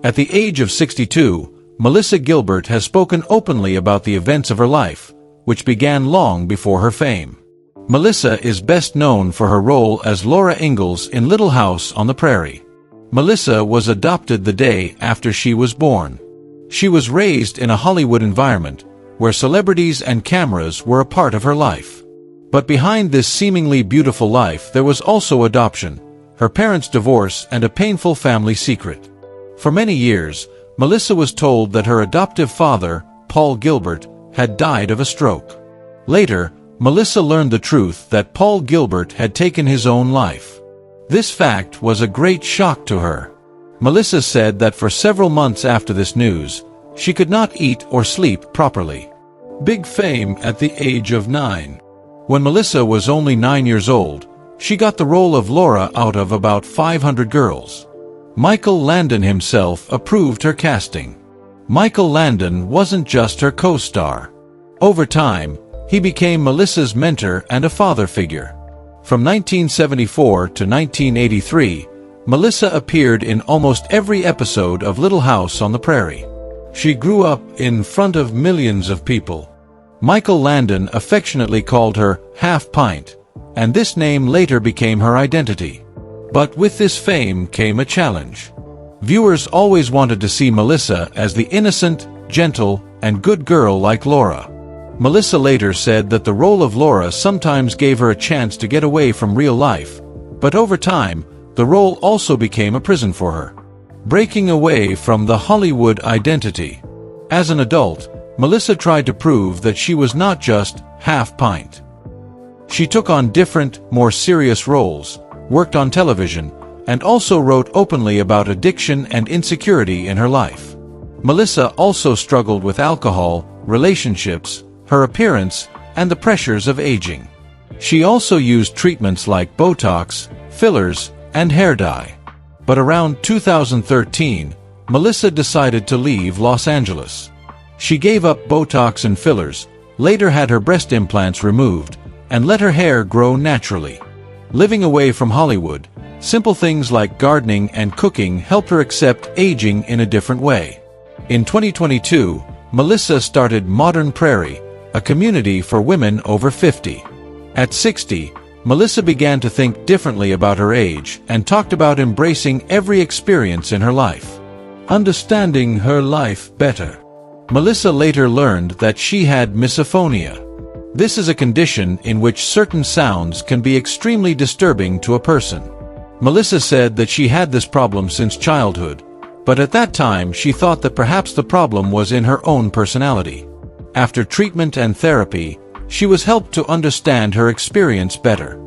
At the age of 62, Melissa Gilbert has spoken openly about the events of her life, which began long before her fame. Melissa is best known for her role as Laura Ingalls in Little House on the Prairie. Melissa was adopted the day after she was born. She was raised in a Hollywood environment, where celebrities and cameras were a part of her life. But behind this seemingly beautiful life there was also adoption, her parents' divorce, and a painful family secret. For many years, Melissa was told that her adoptive father, Paul Gilbert, had died of a stroke. Later, Melissa learned the truth that Paul Gilbert had taken his own life. This fact was a great shock to her. Melissa said that for several months after this news, she could not eat or sleep properly. Big fame at the age of 9. When Melissa was only 9 years old, she got the role of Laura out of about 500 girls. Michael Landon himself approved her casting. Michael Landon wasn't just her co-star. Over time, he became Melissa's mentor and a father figure. From 1974 to 1983, Melissa appeared in almost every episode of Little House on the Prairie. She grew up in front of millions of people. Michael Landon affectionately called her Half Pint, and this name later became her identity. But with this fame came a challenge. Viewers always wanted to see Melissa as the innocent, gentle, and good girl like Laura. Melissa later said that the role of Laura sometimes gave her a chance to get away from real life, but over time, the role also became a prison for her. Breaking away from the Hollywood identity. As an adult, Melissa tried to prove that she was not just Half Pint. She took on different, more serious roles, worked on television, and also wrote openly about addiction and insecurity in her life. Melissa also struggled with alcohol, relationships, her appearance, and the pressures of aging. She also used treatments like Botox, fillers, and hair dye. But around 2013, Melissa decided to leave Los Angeles. She gave up Botox and fillers, later had her breast implants removed, and let her hair grow naturally. Living away from Hollywood, simple things like gardening and cooking helped her accept aging in a different way. In 2022, Melissa started Modern Prairie, a community for women over 50. At 60, Melissa began to think differently about her age and talked about embracing every experience in her life. Understanding her life better. Melissa later learned that she had misophonia. This is a condition in which certain sounds can be extremely disturbing to a person. Melissa said that she had this problem since childhood, but at that time she thought that perhaps the problem was in her own personality. After treatment and therapy, she was helped to understand her experience better.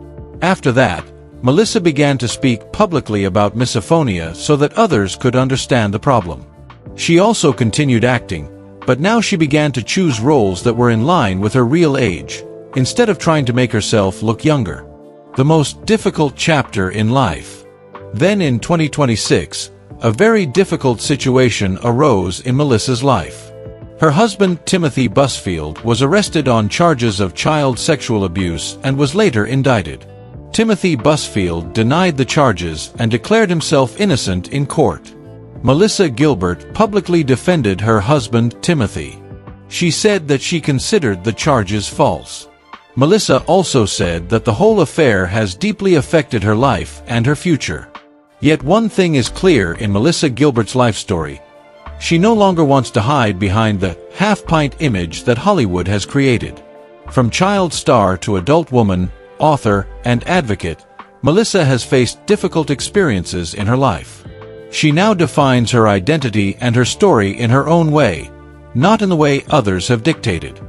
After that, Melissa began to speak publicly about misophonia so that others could understand the problem. She also continued acting, but now she began to choose roles that were in line with her real age, instead of trying to make herself look younger. The most difficult chapter in life. Then in 2026, a very difficult situation arose in Melissa's life. Her husband, Timothy Busfield, was arrested on charges of child sexual abuse and was later indicted. Timothy Busfield denied the charges and declared himself innocent in court. Melissa Gilbert publicly defended her husband, Timothy. She said that she considered the charges false. Melissa also said that the whole affair has deeply affected her life and her future. Yet one thing is clear in Melissa Gilbert's life story. She no longer wants to hide behind the half-pint image that Hollywood has created. From child star to adult woman, author, and advocate, Melissa has faced difficult experiences in her life. She now defines her identity and her story in her own way, not in the way others have dictated.